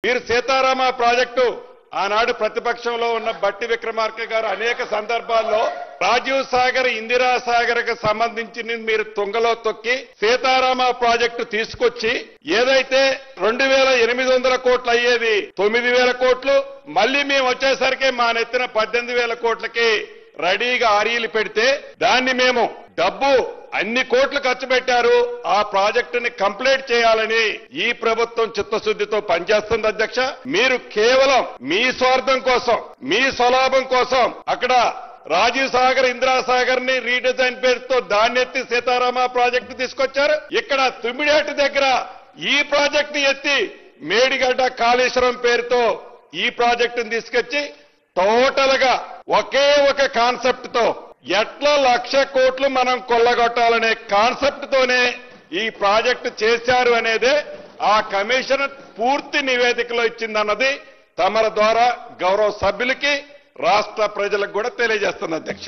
మీరు సీతారామ ప్రాజెక్టు ఆనాడు ప్రతిపక్షంలో ఉన్న బట్టి విక్రమార్క గారు అనేక సందర్భాల్లో రాజీవ్ సాగర్ ఇందిరా సాగర్ కు సంబంధించి మీరు తుంగలో తొక్కి సీతారామ ప్రాజెక్టు తీసుకొచ్చి ఏదైతే 2,800 కోట్లు అయ్యేది 9,000 కోట్లు మళ్ళీ మేము వచ్చేసరికి మా నెత్తిన 18,000 కోట్లకి రెడీగా ఆర్ఈలు పెడితే దాన్ని మేము డబ్బు అన్ని కోట్లు ఖర్చు పెట్టారు ఆ ప్రాజెక్టుని కంప్లీట్ చేయాలని ఈ ప్రభుత్వం చిత్తశుద్ధితో పనిచేస్తుంది అధ్యక్ష. మీరు కేవలం మీ స్వార్థం కోసం మీ స్వలాభం కోసం అక్కడ రాజీవ్ సాగర్ ఇందిరా సాగర్ ని రీడిజైన్ పేరుతో దాన్ని ఎత్తి సీతారామ ప్రాజెక్టు తీసుకొచ్చారు. ఇక్కడ తుమ్మిడేటి దగ్గర ఈ ప్రాజెక్టు ఎత్తి మేడిగడ్డ కాళేశ్వరం పేరుతో ఈ ప్రాజెక్టును తీసుకొచ్చి టోటల్ గా ఒకే ఒక కాన్సెప్ట్ తో ఎట్లా 1,00,000 కోట్లు మనం కొల్లగొట్టాలనే కాన్సెప్ట్ తోనే ఈ ప్రాజెక్టు చేశారు అనేదే ఆ కమిషన్ పూర్తి నివేదికలో ఇచ్చిందన్నది తమల ద్వారా గౌరవ సభ్యులకి రాష్ట్ర ప్రజలకు కూడా తెలియజేస్తున్న అధ్యక్ష.